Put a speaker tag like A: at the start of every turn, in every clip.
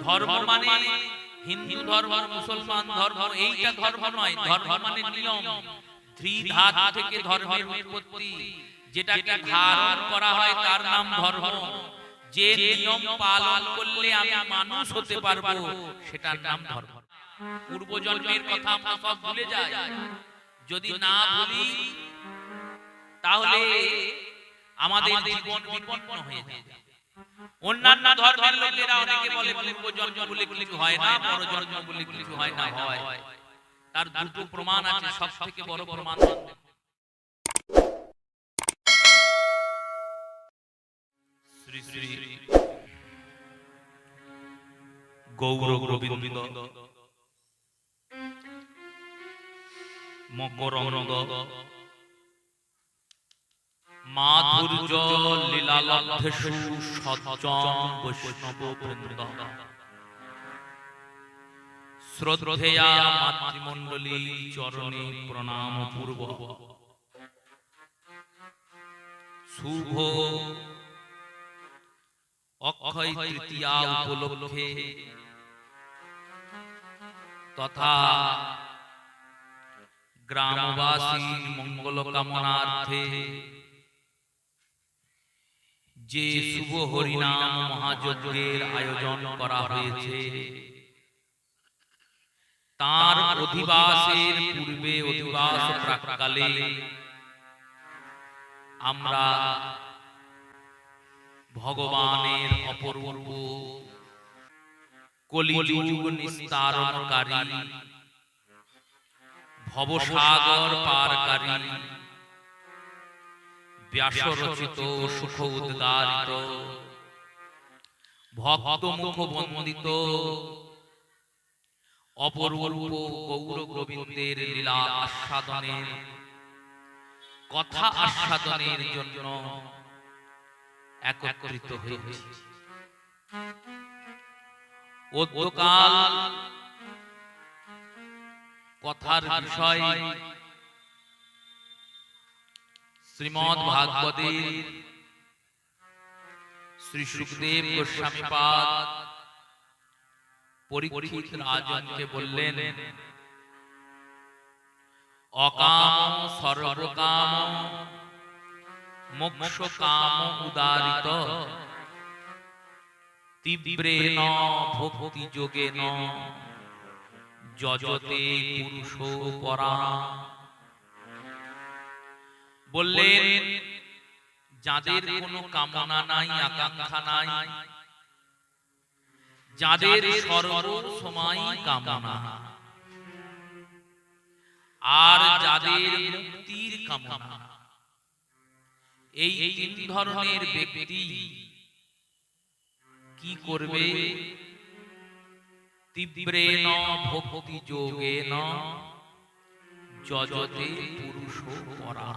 A: ধর্ম মানে হিন্দু ধর্ম, মুসলমান ধর্ম, এইটা ধর্ম নয়। ধর্ম মানে নিয়ম। ধাতু থেকে ধর্মের উৎপত্তি, যেটাকে ধারণ করা হয় তার নাম ধর্ম। যে নিয়ম পালন করলে আমি মানুষ হতে পারবো সেটার নাম ধর্ম। পূর্বজন্মের কথা আমরা সব ভুলে যাই। যদি না ভুলি তাহলে আমাদের জীবন বিপন্ন হয়ে যাবে। অন্যান্য ধর্মের লোকেরা অনেকে বলে পূর্বজন্ম বলে কিছু হয় না, পরজন্ম বলে কিছু হয় না। হয়, তার দুটো প্রমাণ আছে। সব থেকে বড় প্রমাণ শ্রী শ্রী গৌর গোবিন্দ মকরঙ্গ মাধুর্য লীলালব্ধেষু সজ্জন বৈষ্ণব বৃন্দ শ্রদ্ধেয়া মাতৃমণ্ডলী চরণে প্রণাম পূর্ব। শুভ অক্ষয় তৃতীয়া উপলক্ষে তথা গ্রামবাসীর মঙ্গল কামনার্থে যে শুভ হরিনাম মহাযজ্ঞের আয়োজন করা হয়েছে, তার অধিবাসের পূর্বে অধিবাস প্রাক্কালে আমরা ভগবানের অপূর্ব কলিযুগ নিস্তারণকারী, ভবসাগর পারকারী, ব্যাসরচিত সুখ উদ্গারিত ভক্ত মুখ বন্দিত অপূর্ব গৌর গোবিন্দের লীলা আস্বাদনের কথা আস্বাদনের জন্য একত্রিত হয়েছি। অদ্যকাল কথার বিষয় শ্রীমদ্ ভাগবতের শ্রী সুখদেব গোস্বামী পাদ পরীক্ষিত রাজনকে বললেন, অকাম সর্বকাম মোক্ষ কাম উদারিত তীব্রেণ ভক্তি যোগেন যজতে পুরুষ পরা। বললেন, যাদের কোনো কামনা নাই, আকাঙ্ক্ষা নাই, যাদের সর্ব সময় কামনা, আর যাদের মুক্তির কামনা, এই তিন ধরনের ব্যক্তি কি করবে? তীব্রেণ ভক্তি যোগেন যজতে পুরুষ পরা।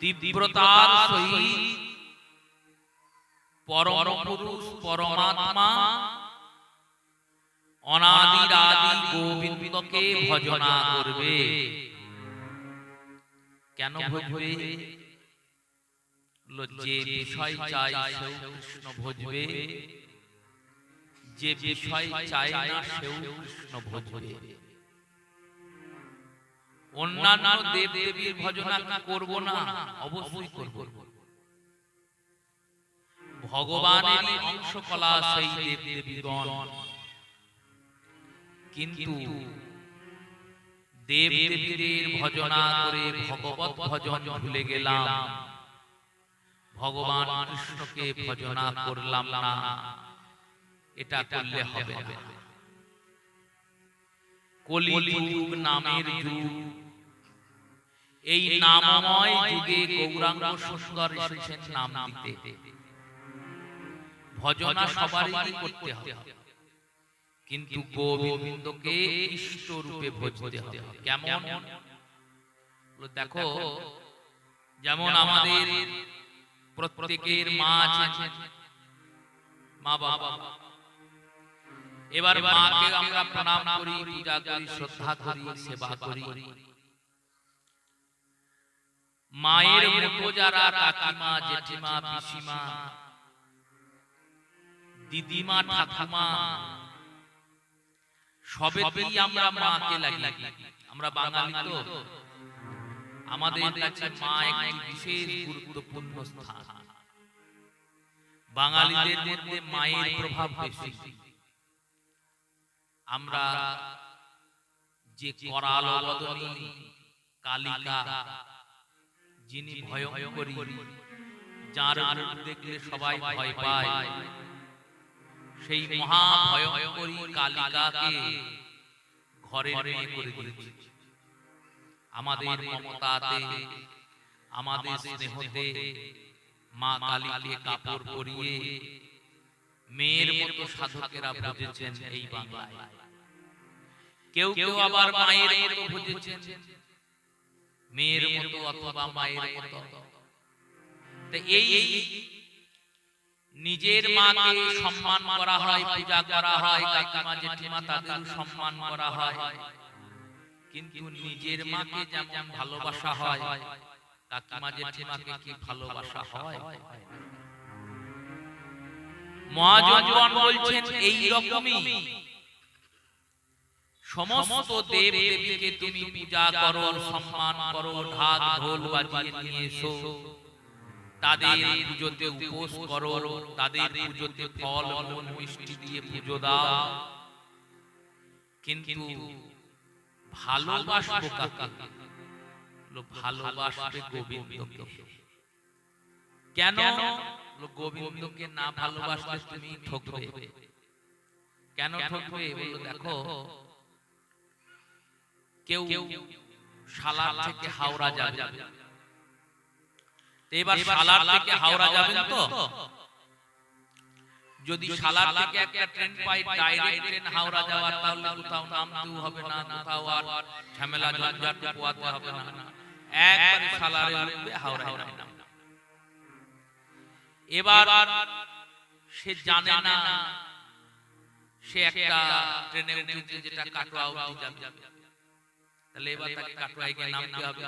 A: তীব্রতার সহিত পরম পুরুষ পরমাত্মা অনাদির আদি গোবিন্দকে ভজনা করবে। কেন ভজবে? যে বিষয় চাই সেও কৃষ্ণ ভজবে, যে বিষয় চাই না সেও কৃষ্ণ ভজবে। অন্যান্য দেব দেবীর ভজনা করব না? অবশ্যই করব। ভগবানেরই অংশ কলা সেই দেব দেবীগণ, কিন্তু দেব দেবীদের ভজনা করে ভগবত ভজন ভুলে গেলাম, ভগবান কৃষ্ণকে ভজনা করলাম না। এটা করলে হবে না। কলিযুগ নামের যুগ, এই নামময় যুগে গৌরাঙ্গ সুন্দর এসেছেন নাম দিতে। ভজনা সবারই করতে হবে, কিন্তু গোবিন্দকে ইষ্ট রূপে ভজতে হবে। কেমন? দেখো, যেমন আমাদের প্রত্যেকের মা আছেন, মা বাবা। এবার মাকে আমরা প্রণাম করি, পূজা করি, শ্রদ্ধা করি, সেবা করি। মায়ের মতো যারা কাকিমা, জেঠিমা, পিসিমা, দিদিমা, ঠাকুমা সবেতেই আমরা মাকে লাগি। আমরা বাঙালি তো, আমাদের কাছে মা একটি বিশেষ গুরুত্বপূর্ণ স্থান। বাঙালিদের মধ্যে মায়ের প্রভাব বেশি। আমরা যে করাল বদনী কালিকা, যিনি ভয়ঙ্করী, যার রূপ দেখলে সবাই ভয় পায়, সেই মহা ভয়ঙ্করী কালিকাকে ঘরের মেয়ে করে দিয়েছে। আমাদের মমতাতে, আমাদের স্নেহতে মা কালীকে কাপড় পরিয়ে মেয়ের মতো সাধকেরা বুঝেছেন এই বাংলায়। কেউ কেউ আবার মায়ের মতো বুঝেছেন, মেয়ের মতো অথবা মায়ের মতো। এই নিজের মাকে সম্মান করা হয়, পূজা করা হয়, কাকিমা জেঠিমা তাদের সম্মান করা হয়, কিন্তু নিজের মাকে যেমন ভালোবাসা হয়, কাকিমা জেঠিমাকে কি ভালোবাসা হয়? মহাজন বলছেন এই রকমই সমস্ত দেব দেবীকে তুমি পূজা করো, সম্মান করো, ঢাক ঢোল বাজিয়ে নিয়ে এসো, তাদের পুজোতে উপোস করো, তাদের পুজোতে ফল মূল মিষ্টি দিয়ে পুজো দাও, কিন্তু ভালোবাসবো কাকে? ভালোবাসবে গোবিন্দকে। কেন? গোবিন্দকে না ভালোবাসলে তুমি ঠকবে। কেন ঠকবে? বলো দেখো, কেউ সালার থেকে হাওড়া যাবে, এবার সালার থেকে হাওড়া যাবেন তো, যদি সালার থেকে একটা ট্রেন পাই, ডাইরেক্ট ট্রেন হাওড়া যাওয়ার, তাহলে কোথাও নামতেও হবে না, কোথাও আর ঝামেলা ঝঞ্ঝাট পোয়াতে হবে না, একবারে সালারে উঠবে, হাওড়ায় নামবে। এবার সে জানে না সে একটা ট্রেনে উঠেছে যেটা কাটোয়া অবধি যাবে, তাহলে এবার তাকে কাটোয়ায় গিয়ে নামতে হবে।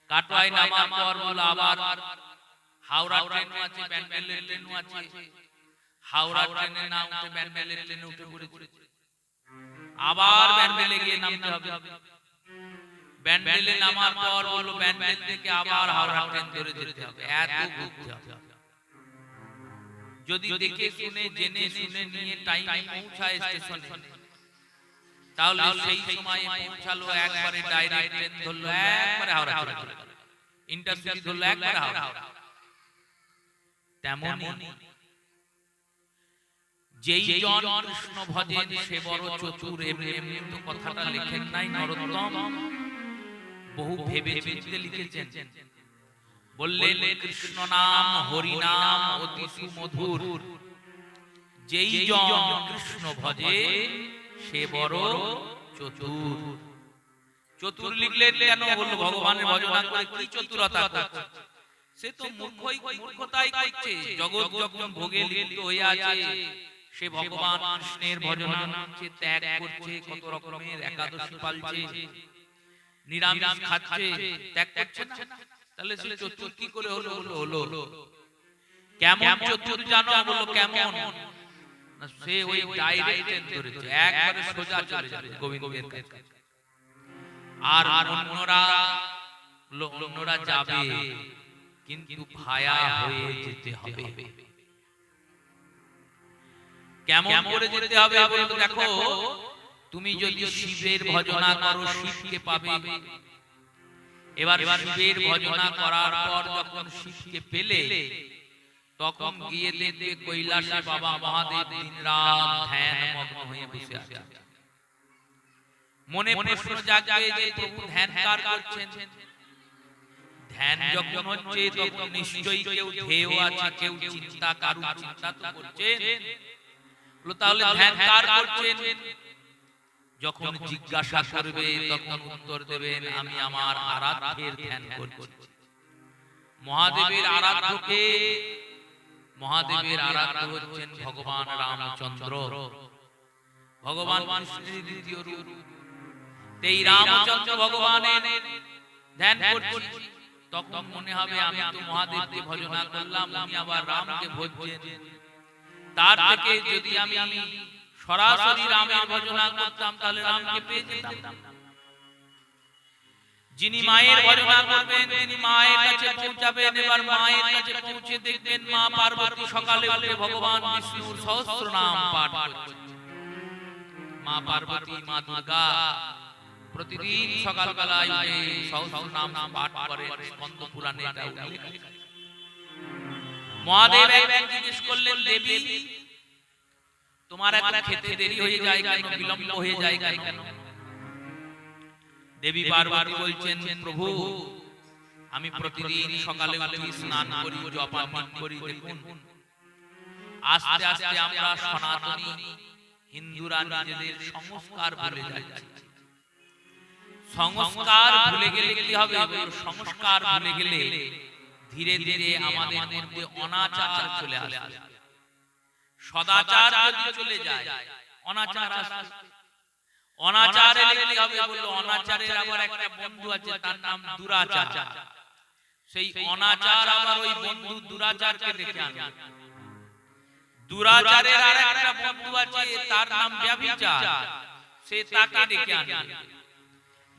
A: কাটোয়ায় নামার পর বলো আবার হাওড়া ট্রেনও আছে, ব্যান্ডেলের ট্রেনও আছে, হাওড়া ট্রেনে না উঠে ব্যান্ডেলের ট্রেনে উঠে পড়েছে, আবার ব্যান্ডেলে গিয়ে নামতে হবে। ব্যান্ডেলে নামার পর বলো ব্যান্ডেল থেকে আবার হাওড়া ট্রেন ধরে যেতে হবে, এত ঘুরতে হবে। যদি দেখে শুনে জেনে শুনে নিয়ে টাইমে পৌঁছায় স্টেশনে, তাহলে সেই সময় পৌঁছালো, একবারে ডাইরেক্ট ট্রেন ধরলো, একবারে হাওড়া চলে গেল, ইন্টারসিটি ধরলো, একবারে হাওড়া। তেমনি যেই জন কৃষ্ণ ভজেন সে বড় চতুর, এমনি তো কথাটা লেখেন নাই নরোত্তম, বহু ভেবে চিন্তে লিখেছেন। বললেন কৃষ্ণ নাম হরি নাম অতি সুমধুর, যেই জন কৃষ্ণ ভজে সে বড় চতুর। চতুর লিখলেন কেন? বলল ভগবানের ভজনা করে কি চতুরতা করছে? সে তো মূর্খতাই করছে। জগৎ যখন ভোগে লিপ্ত হয়ে আছে, সে ভগবান কৃষ্ণের ভজনা করছে, ত্যাগ করছে, কত রকমের একাদশী পালছে, নিরামিষ খাচ্ছে, ত্যাগ করছে না, তাহলে সে চতুর কি করে হলো? হলো কেমন চতুর জানো? বললো কেমন? সে ওই ডাইরেক্ট ট্রেন ধরেছে, একবারে সোজা চলে যাবে গোবিন্দের কাছে। আর অন্যরা যাবে, কিন্তু ভায়া হয়ে যেতে হবে। কেমন করে যেতে হবে? বলতো দেখো, তুমি যদি শিবের ভজনা করো শিবকে পাবে। এবার শিবের ভজনা করার পর যখন শিবকে পেলে, তখন গিয়ে দেখবে কৈলাসে বাবা মহাদেব দিনরাত ধ্যান মগ্ন হয়ে বসে আছে। মনে প্রশ্ন জাগবে যে প্রভু ধ্যান কার করছেন? ধ্যান যখন হচ্ছে তখন নিশ্চয়ই কেউ ধ্যেয় আছে, কেউ চিন্তা, কারু চিন্তা তো করছেন। তাহলে ধ্যান কার করছেন? যখন জিজ্ঞাসা করবে তখন উত্তর দেবেন আমি আমার আরাধ্যের ধ্যান করছি। মহাদেবের আরাধ্যকে, মহাদেবের আরাধ্য হচ্ছেন ভগবান রামচন্দ্র, ভগবান কৃষ্ণের দ্বিতীয় রূপ। এই রামচন্দ্র ভগবানের ধ্যান করছি, তখন মনে হবে আমি তো মহাদেবকে ভজনা করলাম, আমি আবার রামকে ভজছেন। তার থেকে যদি আমি সরাসরি রামের ভজনা করতাম তাহলে রামকে পেয়ে যেতাম। যিনি মায়ের ভজনা করবেন তিনি মায়ের কাছে পৌঁছাবেন। এবার মায়ের কাছে পৌঁছে দেখবেন মা পার্বতী সকালে উঠে ভগবান বিষ্ণুর সহস্র নাম পাঠ করছেন। মা পার্বতী, মা দুর্গা প্রতিদিন সকালবেলায় উঠে সহস্র নাম পাঠ করেন। স্কন্দ পুরাণে এটা উল্লেখ আছে। মহাদেব একদিন জিজ্ঞেস করলেন, দেবী তোমার এত খেতে দেরি হয়ে যায় কেন, বিলম্ব হয়ে যায় কেন? দেবী পার্বতী বলছেন, প্রভু আমি প্রতিদিন সকালে উঠে স্নান করি, জপান করি। দেখুন আস্তে আস্তে আমরা সনাতনী হিন্দুরা নিজেদের সংস্কার ভুলে যাচ্ছি। সংস্কার ভুলে গেলে কি হবে? সংস্কার ভুলে গেলে ধীরে ধীরে আমাদের মধ্যে অনাচার চলে আসে। সদাচার যদি চলে যায় অনাচার আসে। অনাচারে কি হবে বললো? অনাচারের আবার একটা বন্ধু আছে, তার নাম দুরাচার। সেই অনাচার আবার ওই বন্ধু দুরাচারকে ডেকে আনে। দুরাচারের আরেকটা বন্ধু আছে, তার নাম ব্যভিচার, সে তাকে ডেকে আনে।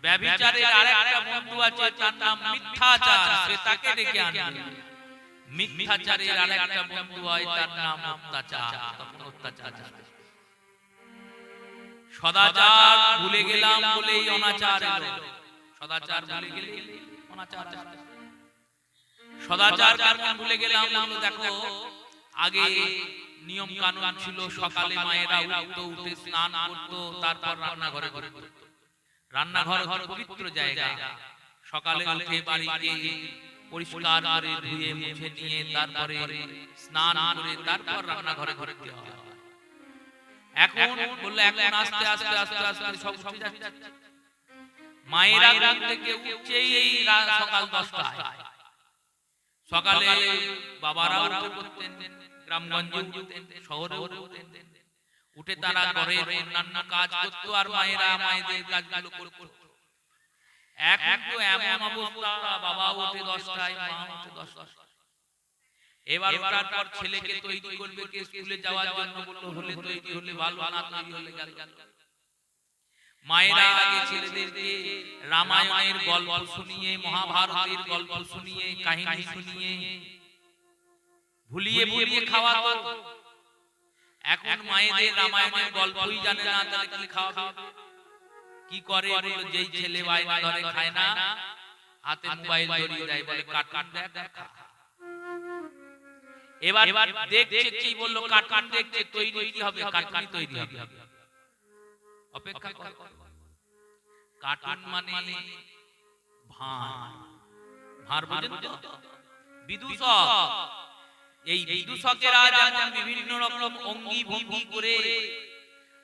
A: ব্যভিচারের আরেকটা বন্ধু আছে, তার নাম মিথ্যাচার, সে তাকে ডেকে আনে। মিথ্যাচারের আরেকটা বন্ধু হয়, তার নাম অত্যাচার, তখন অত্যাচার। সদাচার ভুলে গেলাম বলেই অনাচার এলো। সদাচার ভুলে গেলে অনাচার আসে। সদাচার কেমন ভুলে গেলাম? দেখো আগে নিয়ম কানুন ছিল, সকালে মায়েরা উঠে স্নান করতো, তারপর রান্নাঘরে করতো। রান্নাঘর পবিত্র জায়গা। সকালে উঠে বাড়িতে পরিষ্কার করে ধুয়ে মুছে নিয়ে তারপরে স্নান করে তারপর রান্নাঘরে করতে হয়। এখন বললে এখন আস্তে আস্তে আস্তে আস্তে সব উঠে যাচ্ছে। মায়েরা ঘুম থেকে উঠছেই সকাল 10টায়। সকালে বাবারা উঠে পড়তেন, গ্রামগঞ্জে উঠতেন, শহরে উঠতেন। উঠে তারা ঘরে অন্যান্য কাজ করতো আর মায়েরা মায়েদের কাজগুলো করতো। এখন তো এমন অবস্থা, বাবা উঠে 10টায়, মা উঠে 10টায়। এবার ওঠার পর ছেলেকে তৈরি করবে কে স্কুলে যাওয়ার জন্য, বললো হলে তৈরি হলে ভালো, না তৈরি হলে গেল। মায়েরা আগে ছেলেদেরকে রামায়ণের গল্প শুনিয়ে, মহাভারতের গল্প শুনিয়ে, কাহিনী শুনিয়ে ভুলিয়ে ভুলিয়ে খাওয়াতো। এখন মায়েদের রামায়ণের গল্পই জানে না, তাহলে কি খাওয়াবে? কি করে? বললো যেই ছেলে বাইরে ধরে খায় না, হাতে মোবাইল ধরিয়ে দেয়, বলে কার্টুন দেখ। এবার দেখছে কি বললো, কার্টুন দেখছে, তৈরি কি হবে? কার্টুনই তৈরি হবে। অপেক্ষা কর। কার্টুন মানে ভাঁড় বোঝেন তো? বিদূষক। এই বিদূষকেরা যেমন বিভিন্ন রকম অঙ্গি ভঙ্গি করে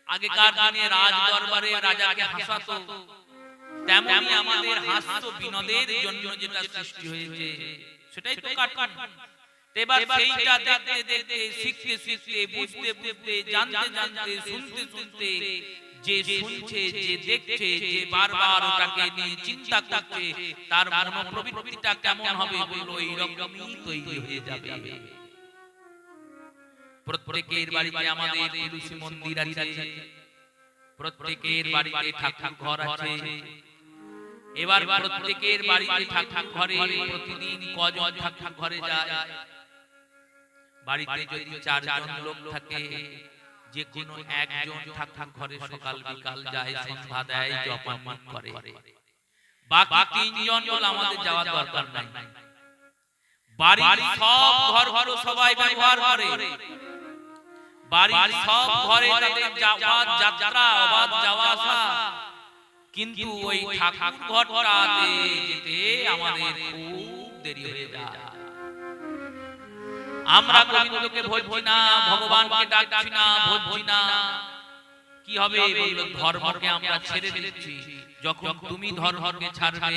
A: আগেকার দিনে রাজ দরবারে রাজাকে হাসাতো, তেমনি আমাদের হাস্য বিনোদের জন্য যেটা সৃষ্টি হয়েছে সেটাই তো কার্টুন। এবার সেইটা দেখতে দেখতে, শিখতে শিখতে, বুঝতে বুঝতে, জানতে জানতে, শুনতে শুনতে, যে শুনছে, যে দেখছে, যে বারবার ওটাকে নিয়ে চিন্তা করছে, তার মনোপ্রবৃত্তিটা কেমন হবে বললো এইরকমই তৈরি হয়ে যাবে। প্রত্যেকের বাড়িতে আমাদের তুলসী মন্দির আছে, প্রত্যেকের বাড়িতে ঠাকুর ঘর আছে। এবার প্রত্যেকের বাড়িতে ঠাকুর ঘরে প্রতিদিন কজন ঠাকুর ঘরে যায়? বাড়িতে যদি 4 জন লোক থাকে, যে কোনো একজন ঠাকুর ঘরে সকাল বিকাল যায়, সন্ধ্যা দেয়, জপান করে। বাকি 3 জন হল আমাদের যাওয়ার দরকার নাই। বাড়ির সব ঘর সবাই ব্যবহার করে। বাড়ির সব ঘরে তাদের যাত্রা অবাধ যাওয়া আসা, কিন্তু ওই ঠাকুর ঘরটাতে যেতে আমাদের খুব দেরি হয়ে যায়। আমরা গোবিন্দকে ভজছি না, ভগবানকে ডাকছি না, ভজছি না। কি হবে? বললো ধর্মকে আমরা ছেড়ে দিচ্ছি। যখন তুমি ধর্মকে ছাড়বে,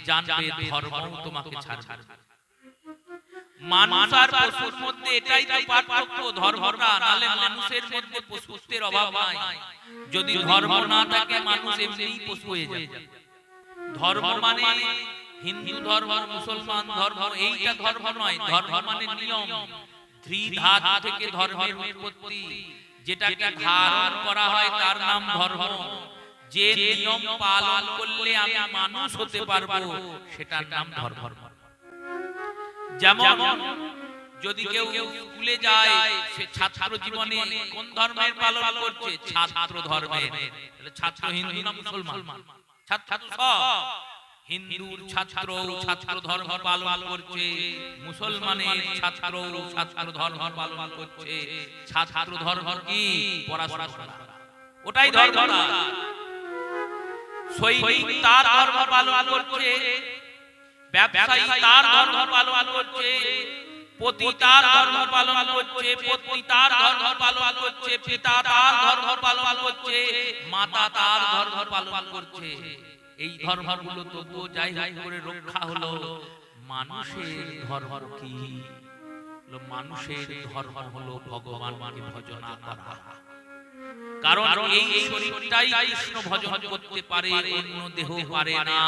A: জানবে ধর্মও তোমাকে ছাড়বে। মানুষ আর পশুর মধ্যে এটাই তো পার্থক্য, ধর্মটা। নালে মানুষের মধ্যে পশুত্বের অভাব নাই। যদি ধর্ম না থাকে মানুষ এমনিই পশু হয়ে যাবে। ধর্ম মানে হিন্দু ধর্ম, মুসলমান ধর্ম, এইটা ধর্ম নয়। ধর্ম মানে নিয়ম। ত্রিধাত থেকে ধর্মের উৎপত্তি, যেটাকে ধারণ করা হয় তার নাম ধর্ম। যে নিয়ম পালন করলে আমি মানুষ হতে পারবো সেটার নাম ধর্ম। যেমন যদি কেউ স্কুলে যায়, সে ছাত্র জীবনে কোন ধর্মের পালন করছে? ছাত্র ধর্মের। ছাত্র হিন্দু না মুসলমান? ছাত্র সব হিন্দুর ছাত্র ছাত্র ধর্ম পালন করছে, মুসলমানের ছাত্র ছাত্র ধর্ম পালন করছে। ছাত্র ধর্ম কি? পড়াশোনা করা, ওটাই ধর্ম। সৈনিক তার ধর্ম পালন করছে, ব্যবসায়ী তার ধর্ম পালন করছে, পতি তার ধর্ম পালন করছে, পত্নী তার ধর্ম পালন করছে, পিতা তার ধর্ম পালন করছে, মাতা তার ধর্ম পালন করছে। এই ধর্মগুলো তবুও যাই হোক করে রক্ষা হলো। মানুষের ধর্ম কি? মানুষের ধর্ম হলো ভগবানকে ভজনা করা। কারণ এই শরীরটাই কৃষ্ণ ভজন করতে পারে, অন্য দেহ পারে না।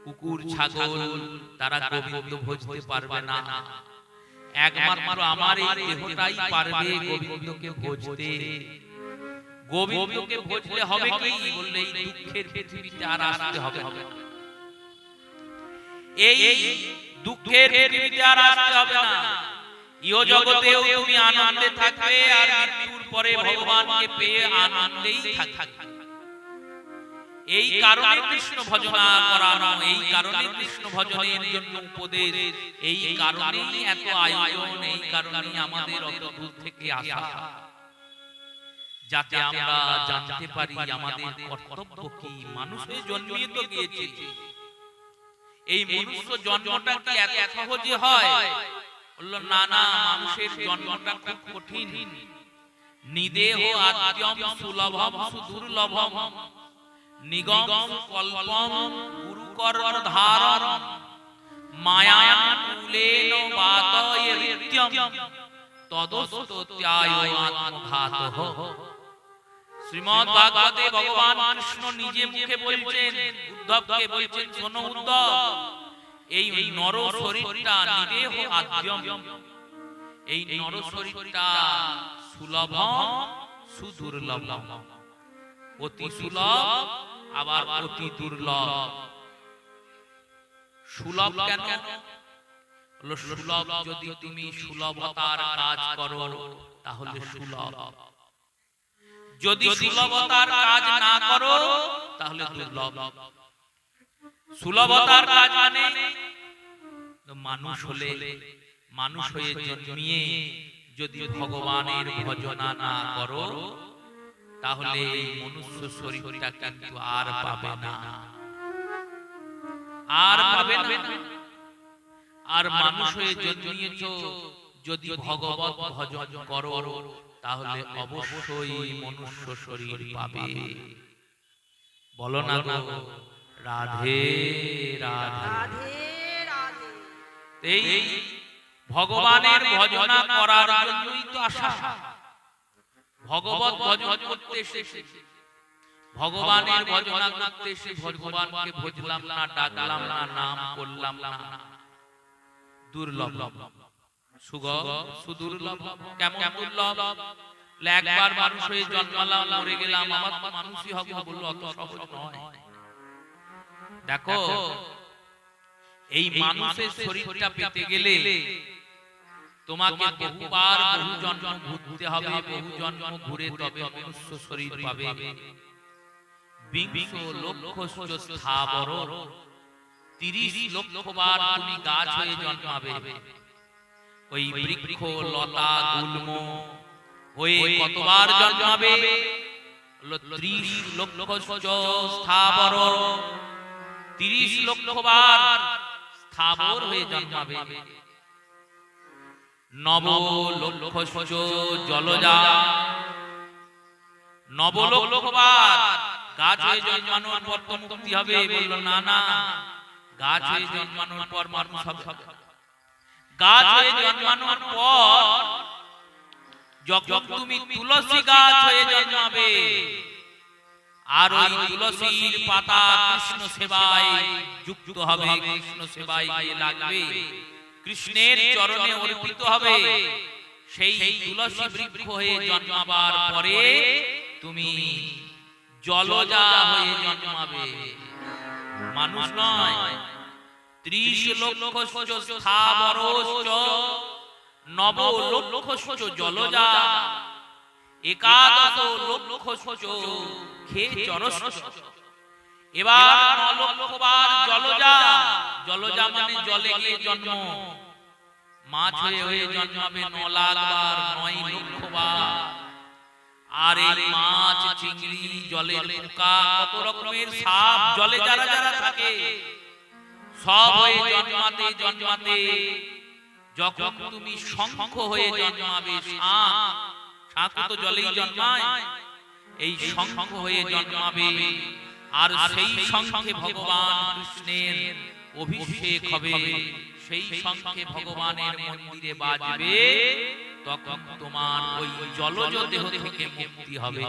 A: কুকুর ছাগল তারা গোবিন্দ ভজতে পারবে না, একমাত্র আমার এই দেহটাই পারবে গোবিন্দকে ভজতে। গোবিন্দকে ভজলে হবে কি? বললে এই দুঃখের পৃথিবীতে আর আসতে হবে না। এই দুঃখের পৃথিবীতে আর আসতে হবে না। ইহ জগতেও তুমি আনন্দে থাকবে, আর মৃত্যুর পরে ভগবানকে পেয়ে আনন্দেই থাকবে। এই কারণে কৃষ্ণ ভজনা করানো, এই কারণে কৃষ্ণ ভজনের জন্য উপদেশ, এই কারণেই এত আয়োজন, এই কারণেই আমাদের অত দূর থেকে আসা, যাতে আমরা জানতে পারি আমাদের কর্তব্য কি। মানুষের জন্মিয়ে তো গিয়েছে, এই মনুষ্য জন্মটা কি এত সহজে হয়? বলল না না, মানুষের জন্মটা খুব কঠিন। নিদেহ আদ্যম সুলভম সুদুর্লভম নিগম কল্পম গুরুকর ধারণ মায়া কুলেন বাতয়ত্যম তদস্তত্যায় আত্মঘাতঃ। শ্রীমদ্ ভাগবতে ভগবান কৃষ্ণ নিজে মুখে বলছেন, উদ্ধবকে বলছেন, শোনো উদ্ধব, এই নর শরীরটা নিদেহ আদ্যম, এই নর শরীরটা সুলভম সুদুর্লভম, অতি সুলভ আবার অতি দুর্লভ। সুলভ কেন? সুলভ যদি তুমি সুলভতার কাজ করো তাহলে সুলভ, যদি সুলভতার কাজ না করো তাহলে দুর্লভ। সুলভতার কাজ মানে মানুষ হলে, মানুষ হয়ে জন্মিয়ে যদি ভগবানের ভজনা না করো তাহলে এই মনুষ্য শরীরটা কিন্তু আর পাবে না, আর পাবে না। আর মানুষ হয়ে জন্মিয়েছো, যদি ভগবত ভজন করো তাহলে অবশ্যই মনুষ্য শরীর পাবে। বলো না গো রাধে রাধে। এই ভগবানের ভজনা করার জন্যই তো আসা। ভগবত ভজন করতে এসেছি, ভগবানের ভজনা করতে এসে ভগবানকে ভজলাম না, ডাকলাম না, নাম করলাম না, দুর্লভ সুদুর্লভ। কেমন দুর্লভ? একবার মানুষ হয়ে জন্মালাম, মরে গেলাম, আমার তো মানুষই হবে, বললো অত সহজ নয়। দেখো, এই মানুষের শরীরটা পেতে গেলে তোমাকে বহুবার বহু জন্ম ঘুরতে হবে, বহু জন্ম ঘুরে তবে মনুষ্য শরীর পাবে। বিংশ লক্ষ স্থাবর, 30 লক্ষবার তুমি গাছ হয়ে জন্মাবে। ওই বৃক্ষ লতা গুল্ম হয়ে কতবার জন্মাবে? 30 লক্ষ স্থাবর, 30 লক্ষবার স্থাবর হয়ে জন্মাবে। নব লক্ষ জলজা, নব লক্ষবার গাছ হয়ে জন্মানোর পর তো মুক্তি হবে। বললো না না, গাছ হয়ে জন্মানোর পর মানুষ হবে। গাছ হয়ে জন্মানোর পর যখন তুমি তুলসী গাছ হয়ে জন্মাবে, আর ওই তুলসীর পাতা কৃষ্ণ সেবায় যুক্ত হবে, কৃষ্ণ সেবায় গিয়ে লাগবে, কৃষ্ণের চরণে অর্পিত হবে, সেই তুলসী বৃক্ষ হয়ে জন্মাবার পরে তুমি জলজা হয়ে জন্মাবে, মানুষ নয়। 30 লক্ষশ্চ স্থাবরশ্চ নব লক্ষশ্চ জলজা একাদশ লক্ষশ্চ খেচরশ্চ। এবার 9 লক্ষবার জলজা, জলজা মানে জলে গিয়ে জন্ম, মাছ হয়ে হয়ে জন্মাবে 9 লাখ বার, 9 লক্ষবার। আর এই মাছ, চিংড়ি, জলের পোকা, কত রকমের সাপ জলে যারা যারা থাকে, সব হয়ে জন্মাতে জন্মাতে যখন তুমি শঙ্খ হয়ে জন্মাবে, শাঁখ তো জলেই জন্মায়, এই শঙ্খ হয়ে জন্মাবে। আর সেই শঙ্খে ভগবান কৃষ্ণের অভিষেক হবে, সেই শঙ্খে ভগবানের মন্দিরে বাজবে, তখন তোমার ওই জলজ দেহ থেকে মুক্তি হবে।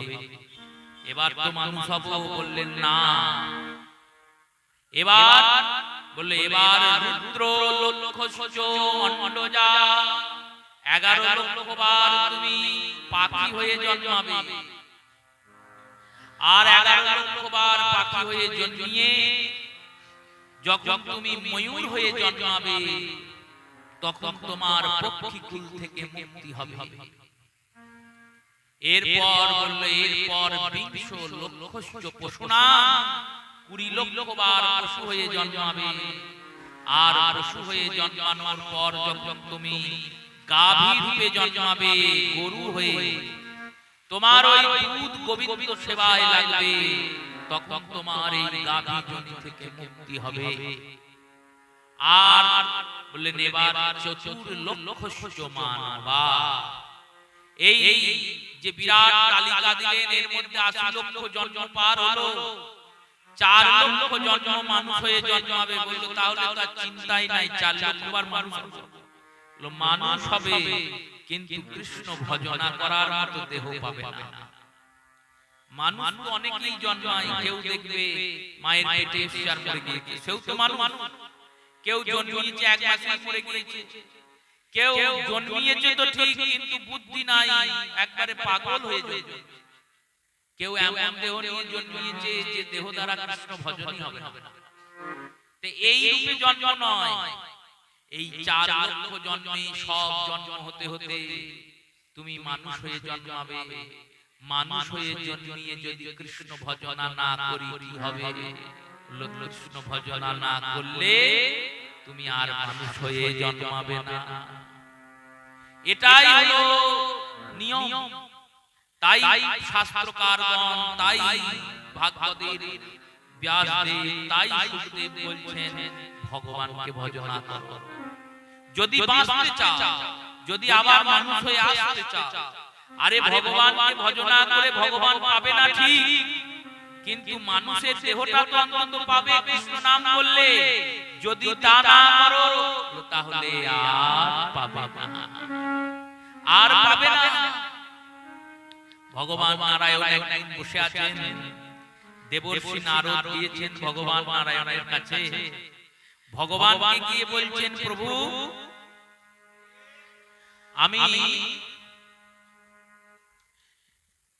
A: এবার তো মানুষ হব, বললেন না। এবার বললে এবার রুদ্র লক্ষশ্চ অন্ডজা, 11 লক্ষবার তুমি পাখি হয়ে জন্মাবে। আর 11 লক্ষবার পাখি হয়ে জন্মিয়ে যখন তুমি ময়ূর হয়ে জন্মাবে, তখন তোমার পক্ষীকুল থেকে মুক্তি হবে। এরপর বললো এরপর 20 লক্ষশ্চ পশুনা, 20 লক্ষবার পশু হয়ে জন্মাবে। আর পশু হয়ে জন্মানোর পর যখন তুমি গাভী রূপে জন্মাবে, গরু হয়ে, তোমার ওই দুধ গোবিন্দ সেবায় লাগবে, তখন তোমার এই গাভী জনি থেকে মুক্তি হবে। আর বললেন এবার 4 লক্ষশ্চ মানবা, এই যে বিরাট তালিকা দিলেন, এর মধ্যে 80 লক্ষ জন্ম পার হলো, 4 লক্ষ জন্ম মানুষ হয়ে জন্মাবে। বললো তাহলে তো চিন্তাই নাই, 4 লক্ষবার মানুষ হবে, কিন্তু কৃষ্ণ ভজনা করার মতো দেহ পাবে না। মানুষ তো অনেকেই জন্মায়, কেউ দেখবে মায়ের পেটে শেয়ার করে গিয়েছে, সেও তো মানুষ। কেউ জন্মিয়েছে 1 মাসেই মরে গিয়েছে, কেউ জন্মিয়েছে তো ঠিক, কিন্তু বুদ্ধি নাই, একবারে পাগল হয়ে যাবে। কেউ এমন দেহ নিয়ে জন্মিয়েছে যে দেহ দ্বারা কৃষ্ণ ভজনই হবে না। তো এই রূপে জন্ম নয়, এই 4 লক্ষ জন্মে সব জন্ম হতে হতে তুমি মানুষ হয়ে জন্মাবে। মানুষ হয়ে জন্মিয়ে যদি কৃষ্ণ ভজনা না করি কি হবে? কৃষ্ণ ভজনা না করলে তুমি আর মানুষ হয়ে জন্মাবে না। এটাই হলো নিয়ম। তাই শাস্ত্রকারগণ, তাই ভাগবতের ব্যাসদেব, তাই সুখদেব বলছেন ভগবানকে ভজনা করো। যদি বাঁচতে চাও, যদি আবার মানুষ হয়ে আসতে চাও, আরে ভগবানকে ভজনা করে ভগবান পাবে না ঠিক, কিন্তু মানুষের দেহটা তো অন্তত পাবে কৃষ্ণ নাম বললে। যদি তা না করো তাহলে আর পাবে না, আর পাবে না। ভগবান নারায়ণ একদিন বসে আছেন, দেবর্ষি নারদ গিয়েছেন ভগবান নারায়ণের কাছে। ভগবানকে গিয়ে বলছেন, প্রভু আমি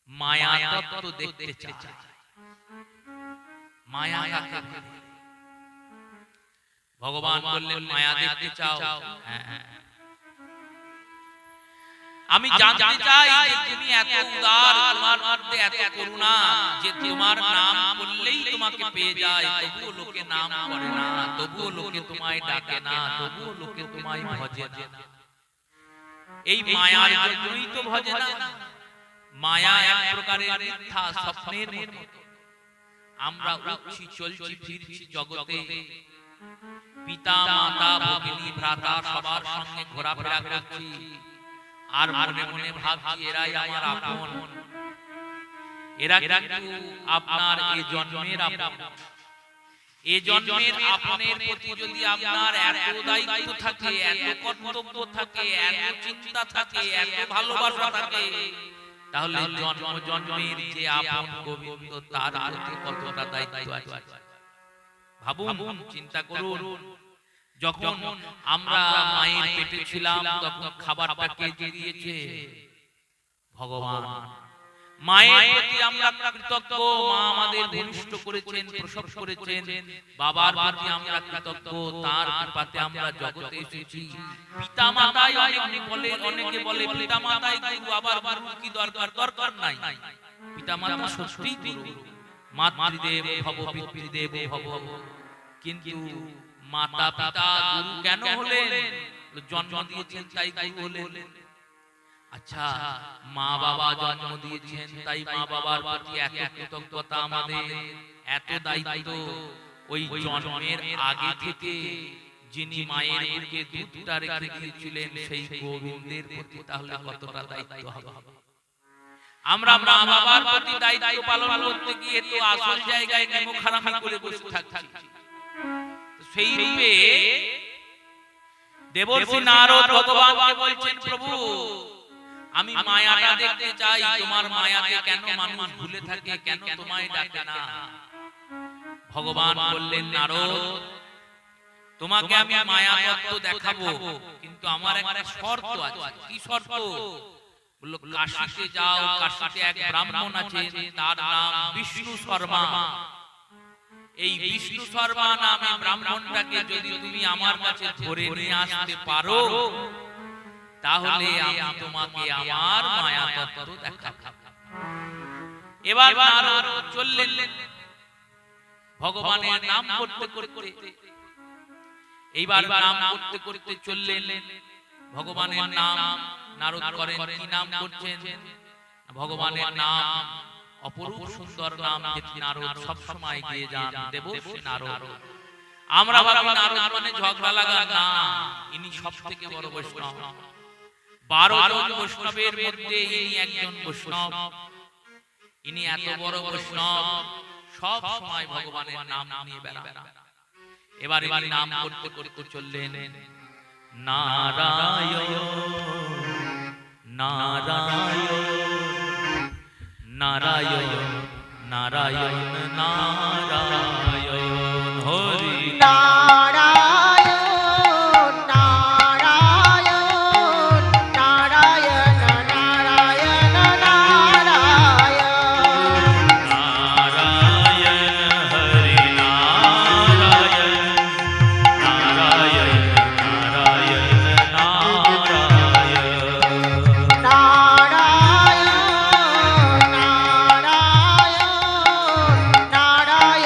A: মায়া তত্ত্ব দেখতে চাই। মায়া কাকে বলে? ভগবান বললেন, মায়া দেখতে চাও? হ্যাঁ। আমি জানতে চাই যে তুমি এত উদার, তোমার মধ্যে এত করুণা যে তোমার নাম বললেই তোমাকে পেয়ে যায়, তবুও লোকে নাম করে না, তবুও লোকে তোমায় ডাকে না, তবুও লোকে তোমায় ভজে না। এই মায়ার জন্যই তো ভজে না। মায়া এক প্রকারের মিথ্যা স্বপ্নের মতো। আমরা উঠছি, চলছি, ফিরছি জগতে, পিতা মাতা ভগিনী ভ্রাতা সবার সঙ্গে ঘোরাফেরা করছি, আর মনে মনে ভাবছি এরাই আমার আপন। এরা কিন্তু আপনার এই জন্মের আপন। এই জন্মের আপনের প্রতি যদি আপনার এত দায়িত্ব থাকে, এত কর্তব্য থাকে, এত চিন্তা থাকে, এত ভালোবাসা থাকে, তাহলে জন্ম জন্মের যে আপন গোবিন্দ তার প্রতি কতটা দায়িত্ব আছে ভাবুন, চিন্তা করুন। যখন আমরা মায়ের পেটে ছিলাম তখন খাবারটা কে দিয়েছে? ভগবান। মায়ের প্রতি আমরা কৃতজ্ঞ, মা আমাদের ভূমিষ্ঠ করেছেন, প্রসব করেছেন। বাবার প্রতি আমরা কৃতজ্ঞ, তার কৃপাতে আমরা জগতে এসেছি। পিতা মাতাই অনেকে বলে পিতা মাতাই গুরু, আবার গুরুর কি দরকার? দরকার নাই। পিতা মাতা সত্যিই গুরু, মাতৃদেব ভব পিতৃদেব ভব। কিন্তু মাতা পিতা গুরু কেন হলেন? জন্ম দিয়েছেন তাই গুরু হলেন। আচ্ছা, মা বাবা জন্ম দিয়েছেন তাই মা বাবার প্রতি এত কৃতজ্ঞতা আমাদের, এত দায়িত্ব। ওই জন্মের আগে থেকে যিনি মায়ের বুকে দুধটা রেখে দিয়েছিলেন সেই গোবিন্দের প্রতি তাহলে কতটা দায়িত্ব হবে? আমরা মা বাবার প্রতি দায়িত্ব পালন করতে গিয়ে তো আসল জায়গায় নেমখারামি করে বসে থাকছি। সেই রূপে দেবর্ষি নারদ ভগবানকে বলছেন, প্রভু আমি মায়াটা দেখতে চাই, তোমার মায়াতে কেন মানুষ ভুলে থাকে, কেন তোমায় ডাকে না? ভগবান বললেন, নারদ তোমাকে আমি মায়া তত্ত্ব দেখাবো, কিন্তু আমার একটা শর্ত আছে। কি শর্ত? বলল, কাশীতে যাও, কাশীতে এক ব্রাহ্মণ আছে, তার নাম বিষ্ণু শর্মা। এই বিষ্ণু শর্মা নামে ব্রাহ্মণটাকে যদি তুমি আমার কাছে ধরে নিয়ে আসতে পারো তাহলে আমি তোমাকে আমার মায়া তত্ত্ব দেখাবো। এবার নারদ চললেন ভগবানের নাম করতে করতে। এইবার নাম করতে করতে চললেন, ভগবানের নাম নারদ করেন। কি নাম করছেন? ভগবানের নাম, অপরূপ সুন্দর নাম, যেটি নারদ সব সময় গিয়ে যান, দেবর্ষি নারদ। আমরা ভাবি নারদ মানে ঝগড়া লাগা, না, ইনি সবথেকে বড় বৈষ্ণব। 12 জন বৈষ্ণবের মধ্যে ইনি একজন বৈষ্ণব। ইনি এত বড় বৈষ্ণব, সব সময় ভগবানের নাম নিয়ে বেড়ান। এবার ইনি নাম করতে করতে চললেন, নারায়ণ নারায়ণ নারায়ণ নারায়ণ নারায়ণ হরি
B: নারায়ণ নারায়ণ নারায়ণ নারায়ণ নারায়ণ
A: নারায়ণ হরি নারায়ণ নারায়ণ নারায়ণ নারায়ণ
B: নারায়ণ নারায়ণ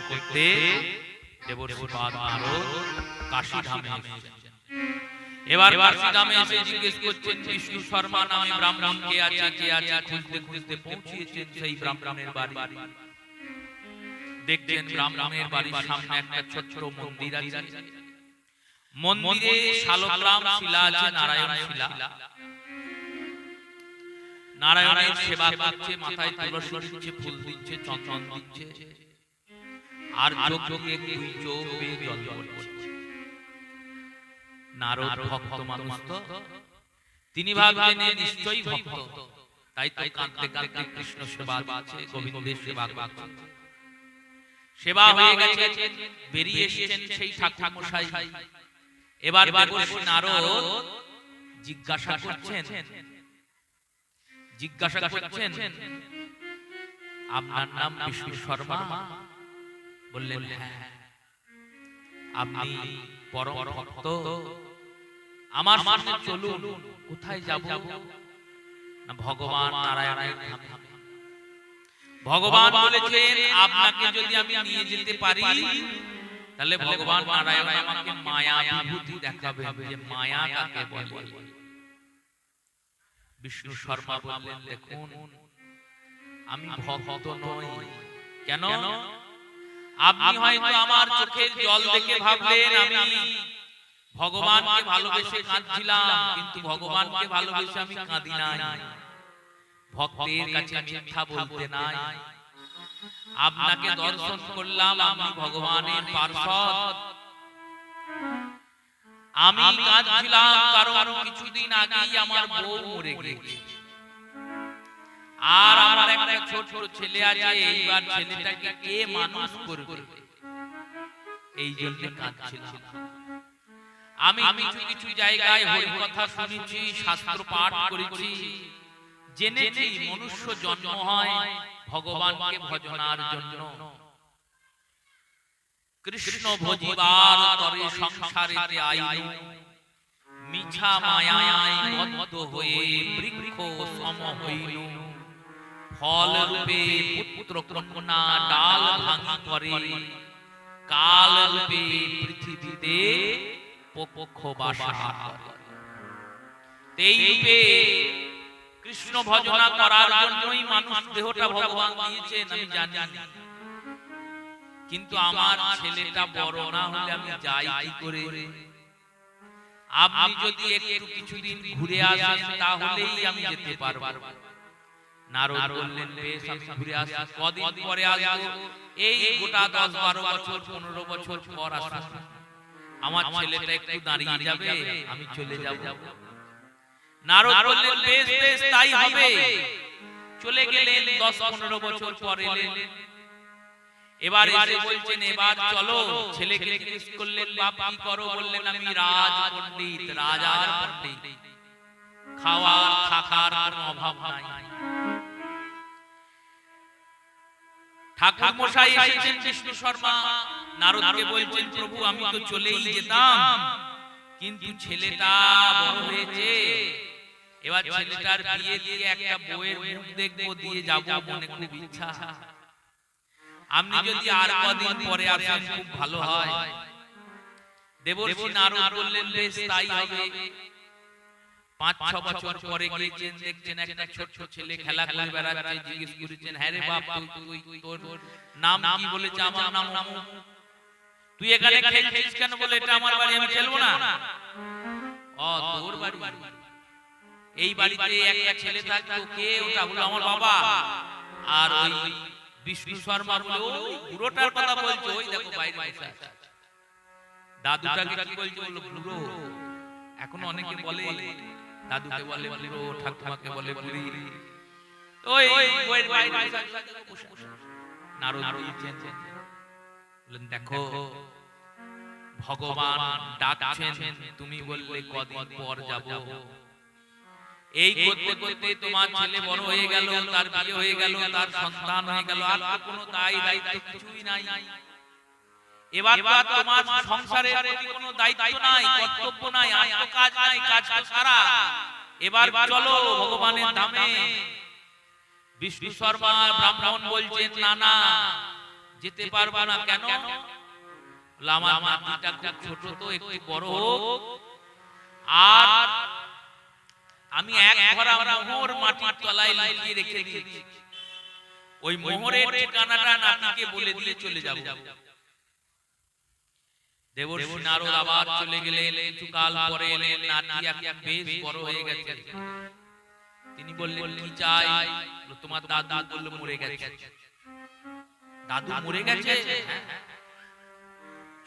A: করতে দেবর্ষি পাদ নারদ কাশী ধামে এসেছেন। এবার কাশী ধামে এসে জিজ্ঞেস করছেন বিষ্ণু শর্মা নামে ব্রাহ্মণ কে আছে খুঁজতে খুঁজতে পৌঁছিয়েছেন সেই ব্রাহ্মণের বাড়ি। দেখছেন ব্রাহ্মণের বাড়ির সামনে একটা ছোট্ট মন্দির আছে। মন্দিরে শালগ্রাম শিলা আছে, নারায়ণ শিলা। নারায়ণের সেবা করছে, মাথায় তুলসী দিচ্ছে, ফুল দিচ্ছে, চন্দন দিচ্ছে, আর যজ্ঞে দুই চোখ বেয়ে জল পড়ছে। নারদ ভক্ত মানুষ তো, তিনি ভাবছেন নিশ্চয়ই ভক্ত, তাই তো কাঁদতে কাঁদতে কৃষ্ণ সেবা দিচ্ছে, গোবিন্দের সেবা করছে। সেবা হয়ে গেছে, বেরিয়ে এসেছেন সেই ঠাকুর মশাই। এবার দেবর্ষি নারদ জিজ্ঞাসা করছেন আপনার নাম বিষ্ণু শর্মা? বললেন হ্যাঁ। আপনি পরম ভক্ত, আমার সামনে চলুন। কোথায় যাব? না ভগবান নারায়ণের ধামে। ভগবান বলেছেন আপনাকে যদি আমি নিয়ে যেতে পারি তাহলে ভগবান নারায়ণ আমাকে মায়া বিভূতি দেখাবেন, যে মায়া কাকে বলে। বিষ্ণু শর্মা বললেন দেখুন আমি ভক্ত নই। কেন? আপনি হয়তো আমার চোখের জল দেখে ভাবলেন আমি ভগবানকে ভালোবেসে কাঁদছিলাম, কিন্তু ভগবানকে ভালোবেসে আমি কাঁদি নাই। ভক্তের কাছে মিথ্যা বলতে নাই। আপনাকে দর্শন করলাম, আমি ভগবানের পার্ষদ। আমি কাঁদছিলাম কারণ কিছুদিন আগেই আমার বউ মরে গেছে, আর আমার একটা ছোট ছেলে আছে। এইবার ছেলেটাকে কে মানুষ করবে, এই জন্য কাঁদছিলাম। আমি কিছু কিছু জায়গায় হরি কথা শুনেছি, শাস্ত্র পাঠ করেছি, জেনেছি মনুষ্য জন্ম হয় ভগবানকে ভজনার জন্য। কৃষ্ণ ভজিবার তরে সংসারেতে আইনু, মিছা মায়ায় বদ্ধ হয়ে বৃক্ষ সম হইনু। ফল রূপে পুত্র কন্যা ডাল ভাঙি করে, কাল রূপে পৃথিবীতে পক্ষ বাসা করে। এই রূপে কৃষ্ণ ভজনা করার জন্যই মানুষ দেহটা ভগবান দিয়েছেন, আমি জানি। কিন্তু আমার ছেলেটা বড় না হলে আমি যাই কি করে? আপনি যদি একটু কিছুদিন ঘুরে আসেন তাহলেই আমি যেতে পারবো। নারদ বললেন বেশ, আমি ঘুরে আসি। কদিন পরে আসবো? এই গোটা 10-12 বছর 15 বছর পর আসবো। আমার ছেলেটা একটু দাঁড়িয়ে যাবে, আমি চলে যাব। নারদ বললেন বেশ বেশ তাই হবে। চলে গেলেন, 10-15 বছর পর এলেন। এবার এসে বলছেন এবার চলো। ছেলেকে জিজ্ঞেস করলেন বাপ কি করো? বললেন আমি রাজ পণ্ডিত, রাজার পণ্ডিত, খাওয়া থাকার কোনো অভাব নাই। ঠাকুর মশাই এসেছেন বিষ্ণু শর্মা, নারদকে বলছেন প্রভু আমি তো চলেই যেতাম, কিন্তু ছেলেটা বড় হয়েছে, এবার ছেলেটার বিয়ে দিয়ে একটা বউয়ের মুখ দেখবো, দিয়ে যাব, মনে খুব ইচ্ছা। আপনি যদি আর কদিন পরে আসেন খুব ভালো হয়। দেবর্ষি নারদ বললেন বেশ তাই হবে। 5-6 বছর পরে গিয়েছেন, দেখছেন একটা ছোট ছেলে খেলা করে বেড়াচ্ছে। জিজ্ঞেস করেছেন হ্যাঁ রে বাপ তুই তোর নাম কি? বলেছে আমার নাম অমুক। তুই এখানে খেলছিস কেন? বলে এটা আমার বাড়ি, আমি খেলবো না। ও তোর বাড়ি? এই বাড়িতে একটা ছেলে থাকতো, কে ওটা? হলো আমার বাবা। আর ওই বিষ্ণু শর্মা বলে ওই বুড়োটার কথা বলছো, ওই দেখো বাইরে বসে আছে। দাদুটাকে কি বলছো? বললো বুড়ো। এখন অনেকে বলে দাদুকে বলে বুড়ো, ঠাকুমাকে বলে বুড়ি। ওই বইয়ের বাইরে বসে আছে। নারদ বলছেন বলেন দেখো ভগবান ডাকছেন, তুমি বললে কদিন পর যাব। এই করতে করতে তোমার ছেলে বড় হয়ে গেল, তার বিয়ে হয়ে গেল, তার সন্তান হয়ে গেল, আর কোনো দায়িত্ব কিছুই নাই। এবার তোমার সংসারের প্রতি কোনো দায়িত্ব নাই, কর্তব্য নাই, আর তো কাজ নাই, কাজ তো সারা। এবার চলো ভগবানের ধামে। বিষ্ণু শর্মা ব্রাহ্মণ বলছেন না না, যেতে পারবো না। কেন? আমার নাতিটা খুব ছোট, তো একটু বড় হোক, আর আমি এক ভরা মোহর মাটির তলায় লুকিয়ে রেখে দিয়েছি, ওই মোহরের ঠিকানাটা নাতিকে বলে দিয়ে চলে যাব। দেবর্ষি নারদ আবার চলে গেলেন। কিছুকাল পরে এলেন, নাতি এখন বেশ বড় হয়ে গেছে। তিনি বললেন, কি চাই? তোমার দাদু বলল, মরে গেছে। দাদু মরে গেছে?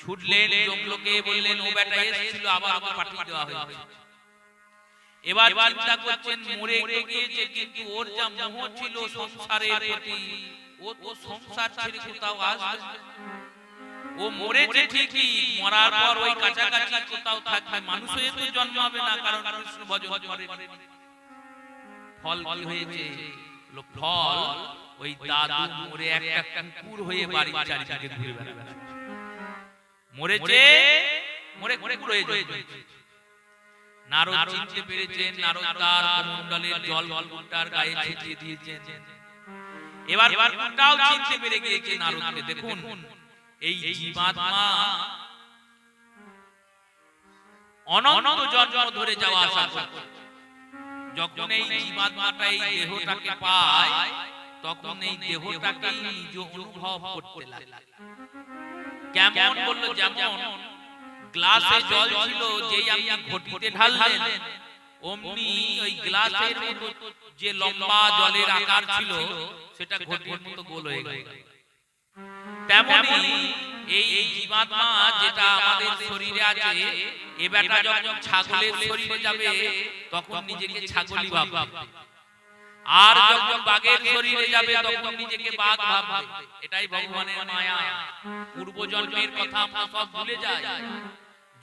A: ছুটলেন যমলোকে, বললেন, ও বেটা এসেছিল, আবার পাঠিয়ে দেওয়া হয়েছে। এবার চিন্তা করছেন, মরে গিয়েছে, কিন্তু ওর যা মোহ ছিল সংসারের প্রতি, ও তো সংসার ছেড়ে কোথাও আসবে। ও মরেছে ঠিকই, মরার পর ওই কাছাকাছি কোথাও থাকবে, মানুষ হয়ে তো জন্মাবে না, কারণ কৃষ্ণ ভজন করে। ফল কি হয়েছে? ফল ওই দাদু মরে একটা কুকুর হয়ে বাড়ির চারিদিকে ঘুরে বেড়াচ্ছে। মরেছে, মরে কুকুর হয়ে জন্মেছে। নারদ চিনতে পেরেছেন, নারদ তার কমণ্ডলের জল কুকুরটার গায়ে ছিটিয়ে দিয়েছেন। এবার কুকুরটাও চিনতে পেরে গিয়েছে নারদকে। দেখুন, এই জীবাত্মা অনন্ত জন্ম ধরে যাওয়া আসা করছে। যখন এই জীবাত্মাটা এই দেহটাকে পায়, তখন এই দেহটাকে নিজ অনুভব করতে লাগে। কেমন বলল? যেমন গ্লাসে জল ছিল, যেই আপনি ঘটিতে ঢাললেন, অমনি ওই গ্লাসের মতো যে লম্বা জলের আকার ছিল, সেটা ঘটির মতো গোল হয়ে গেল। তেমনি এই জীবাত্মা যেটা আমাদের শরীরে আছে, এ বেটা যখন ছাগলের শরীরে যাবে, তখন নিজেকে ছাগলই ভাববে, আর যখন বাঘের শরীরে যাবে, তখন নিজেকে বাঘ ভাববে। এটাই ভগবানের মায়া। পূর্বজন্মের কথা আমরা সব ভুলে যাই।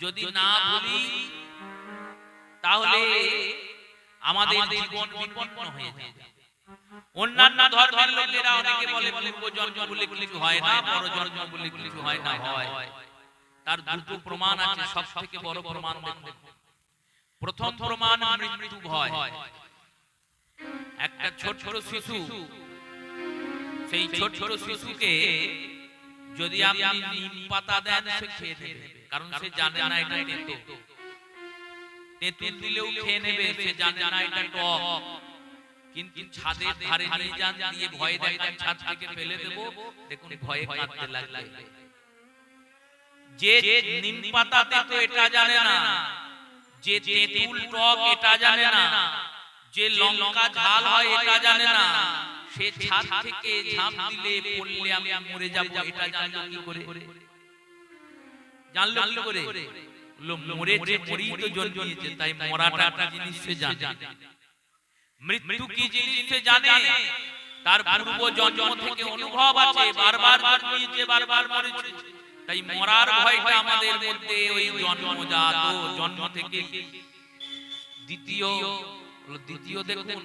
A: যদি না ভুলি, তাহলে আমাদের জীবন বিপন্ন হয়ে যাবে। অন্যান্য ধর্মের লোকেরা অনেকে বলে পূর্বজন্ম বলে কিছু হয় না, পরজন্ম বলে কিছু হয় না। হয়, তার দুটো প্রমাণ আছে। সবথেকে বড় প্রমাণ দেখুন, প্রথম প্রমাণ মৃত্যু ভয়। একটা ছোট ছোট শিশু, সেই ছোট ছোট শিশুকে যদি আপনি নিম পাতা দেন, সে খেয়ে নেবে, কারণ সে জানে না এটা তেতো। তেঁতুল দিলেও খেয়ে নেবে, সে জানে না এটা টক। কিন্তু ছাদের ধারে নিয়ে যান, দিয়ে ভয় দেখান ছাদ থেকে ফেলে দেব, দেখুন ভয়ে কাঁদতে লাগবে। যে নিম পাতা তেতো এটা জানে না, যে তেঁতুল টক এটা জানে না, যে লঙ্কা ঝাল হয় এটা জানে না, সে ছাদ থেকে ঝাঁপ দিলে পড়লে আমি মরে যাব, এটা জানলো কি করে? জানলো কি করে? মরেছে, মরেই তো জন্মিয়েছে, তাই মরাটা একটা জিনিস সে জানে। মৃত্যু কি জিনিস সে জানে, তার পূর্ব জন্ম থেকে অনুভব আছে, বারবার জন্মিয়েছে, বারবার মরেছে। তাই মরার ভয়টা আমাদের মধ্যে ওই জন্মজাত, জন্ম থেকে। দ্বিতীয় দেখুন,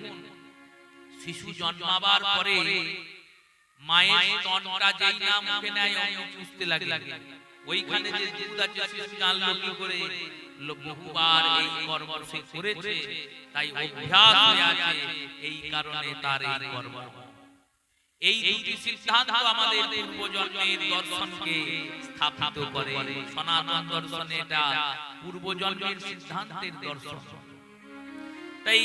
A: শিশু জন্মাবার পরে মায়ের স্তনটা যেই না মুখে নেয়, অমনি চুষতে লাগে। ওইখানে যে দুধ আছে, শিশু জানলো কি করে? বহুবার এই কর্ম সে করেছে, তাই অভ্যাস হয়ে আছে, এই কারণে তার এই কর্ম। এই দুটি সিদ্ধান্ত আমাদের পূর্বজন্মের দর্শনকে স্থাপিত করে। সনাতন দর্শনে এটা পূর্বজন্মের সিদ্ধান্তের দর্শন। তাই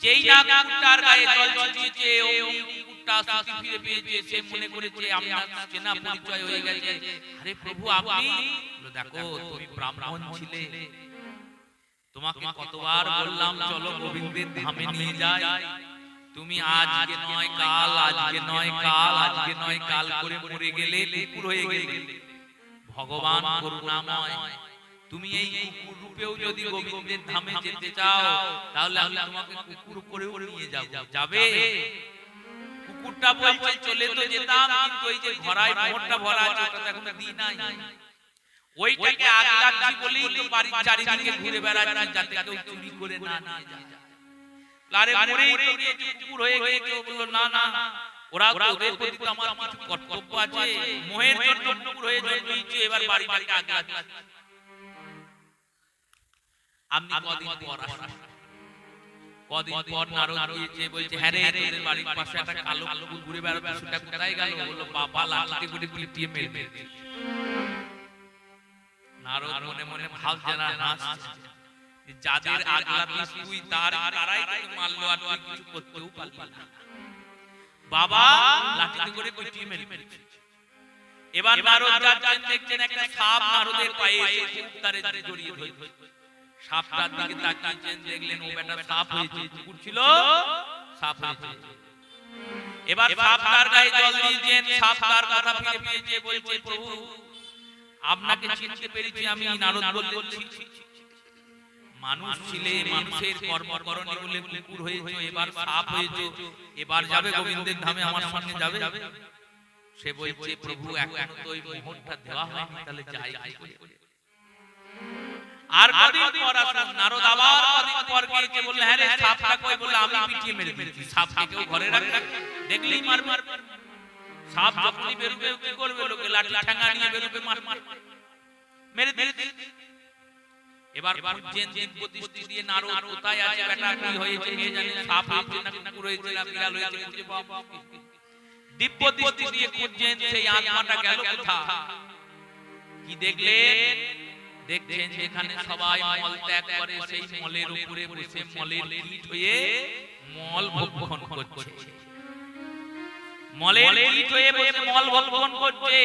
A: যেই না কুকুরটার গায়ে জল ছিটিয়েছে, ওই কুকুরটা সুখী ফিরে পেয়েছে, সে মনে করেছে আপনার চেনা পরিচয় হয়ে গেছে। আরে প্রভু, আপনি? দেখো, তুমি ব্রাহ্মণ ছিলে, তোমাকে কতবার বললাম চলো গোবিন্দের ধামে নিয়ে যাই, তুমি আজকে নয় কাল, আজকে নয় কাল, আজকে নয় কাল করে মরে গেলে, কুকুর হয়ে গেলে। ভগবান করুণাময়, তুমি এই কুকুর রূপেও যদি গোবিন্দের ধামে যেতে চাও, তাহলে আমি তোমাকে কুকুর করেও নিয়ে যাব। যাবে? কুকুরটা বলছে চলে তো যেতাম, কিন্তু ওই যে ঘরায় মোহরটা ভরা আছে, ওটা এখন দিই নাই, ওইটাকে আগে রাখছি বলেই তো বাড়ির চারিদিকে ঘুরে বেড়াচ্ছি, যাতে কেউ চুরি করে না নিয়ে যায়। আরে মরেই তো গিয়েছে, কুকুর হয়ে গিয়েছে। বললো না না, ওরা ওদের প্রতি তো আমার কিছু কর্তব্য আছে, মোহের জন্য কুকুর হয়ে জন্মেছে, এবার বাড়ি বাড়ি আগে রাখছি। আপনি কদিন পর আসুন, কদিন পর নারদ গিয়েছে, বলছে হ্যাঁ রে তোদের বাড়ির পাশে একটা কালো কুকুর ঘুরে বেড়াচ্ছে, সেটা কোথায় গেল? বললো বাবা লাঠিতে করে পিটিয়ে মেরে। নারদ মনে মনে ভাবছে না হাসছে, যাদের আগলাতিস তুই তারাই তোকে মারলো আর তুই কিছু করতেও পারলি না। বাবা লাঠিতে করে পিটিয়ে মেরে। এবার নারদ যাচ্ছেন, দেখছেন একটা সাপ নারদের পায়ে এসে খুব তারে জড়িয়ে ধরে। সাপটার দিকে তাকিয়েছেন, দেখলেন ও বেটা সাপ হয়েছে, কুকুর ছিল সাপ হয়েছে। এবার সাপ তার গায়ে জল দিয়েছেন, সাপ তার কথা ফিরে পেয়েছে, বলছে প্রভু আপনাকে চিনতে পেরেছি আমি। নারদ বললেন মানুষ ছিলে, মানুষের কর্মকরণে বলে কুকুর হয়েছে, এবার সাপ হয়েছে, এবার যাবে গোবিন্দের ধামে আমার সঙ্গে যাবে। সে বলছে প্রভু এখন তো ওই মোহরটা দেওয়া হয়নি, তাহলে যাই কি করে? আর কদিন পর আসুন, নারদ আবার কদিন পর গিয়ে বলল হ্যাঁ রে সাপটা কই? বলল আমি পিটিয়ে মেরে দিয়েছি। সাপকে কেউ ঘরে রাখে? দেখলেই মারবে। সাপ যখনই বেরোবে কি করবে? লোকে লাঠি ঠ্যাঙ্গা নিয়ে বেরোবে, মার মেরে দিয়েছে। এবার খুঁজছেন দিব্যদৃষ্টি দিয়ে নারদ কোথায় আছে, বেটা কি হয়েছে কে জানে, সাপ হয়েছে না কুকুর হয়েছে না বিড়াল হয়েছে, খুঁজে পাওয়া। দিব্যদৃষ্টি দিয়ে খুঁজছেন সেই আত্মাটা গেল কোথায়? কি দেখলেন? দেখছেন যেখানে সবাই মল ত্যাগ করে সেই মলের উপরে বসে মলের কীট হয়ে মল ভক্ষণ করছে। মলের কীট হয়ে বসে মল ভক্ষণ করছে।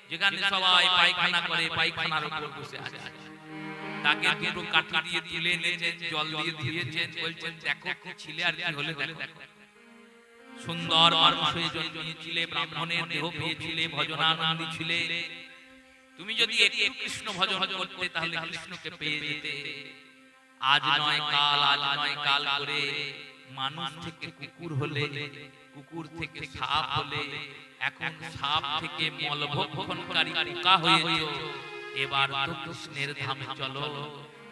A: যেখানে সবাই পায়খানা করে পায়খানার উপর বসে আছে। তাকে দুটো কাঠি দিয়ে তুলে এনেছেন, জল দিয়ে দিয়েছেন, বলছেন দেখো কি ছিলে আর কি হলে দেখো। সুন্দর মানুষ হয়ে জন্মেছিলে, ব্রাহ্মণের দেহ পেয়েছিলে, ভজনানন্দী ছিলে। তুমি যদি একটু কৃষ্ণ ভজন করতে তাহলে কৃষ্ণকে পেয়ে যেতে। আজ নয় কাল করে মানুষ থেকে কুকুর হলে, কুকুর থেকে সাপ হলে, এখন সাপ থেকে মলভক্ষণকারী পোকা হয়েছে। এবার তো কৃষ্ণের ধামে চলো।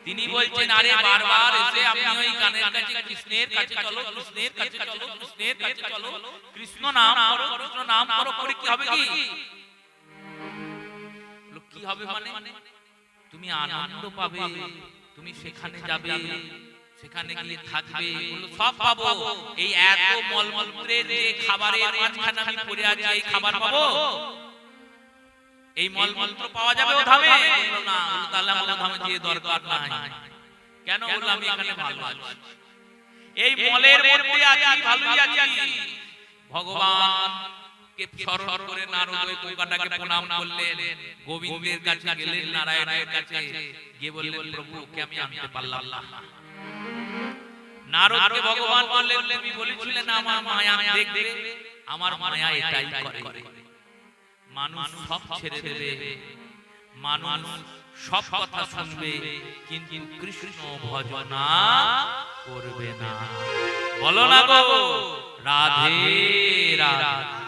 A: তিনি বলছেন আরে বারবার এসে আমি ওই গানের কাছে কৃষ্ণের কাছে চলো, কৃষ্ণের কাছে চলো, কৃষ্ণের কাছে চলো, কৃষ্ণ নাম করো, কৃষ্ণ নাম করো, করে কি হবে? কি হবে মানে? তুমি আনন্দ পাবে, তুমি সেখানে যাবে, সেখানে গিয়ে থাকবে, সব পাবো। এই এত মলমূত্রের যে খাবারের মাঝখানে আমি পড়ে আছি, এই খাবার পাবো? এই মলমূত্র পাওয়া যাবে ও ধামে? বললো না, তাহলে আমার ধামে যেয়ে দরকার নাই। কেন? বললো আমি এখানে ভালো আছি, এই মলের মধ্যে আছি, ভালোই আছি। ভগবান কে স্মরণ করে নারদ ওই পোকাটাকে প্রণাম করলেন, গোবিন্দের কাছে গেলেন, নারায়ণের কাছে গিয়ে বললেন প্রভু কে আমি আনতে পারলাম না। নারদকে ভগবান বললেন তুমি বলেছিলেন আমার মায়া দেখবে, আমার মায়া এটাই করে। মানুষ সব ছেড়ে দেবে, মানুষ সব কথা শুনবে, কিন্তু কৃষ্ণ ভজনা করবে না। বলো না গো রাধে রাধে।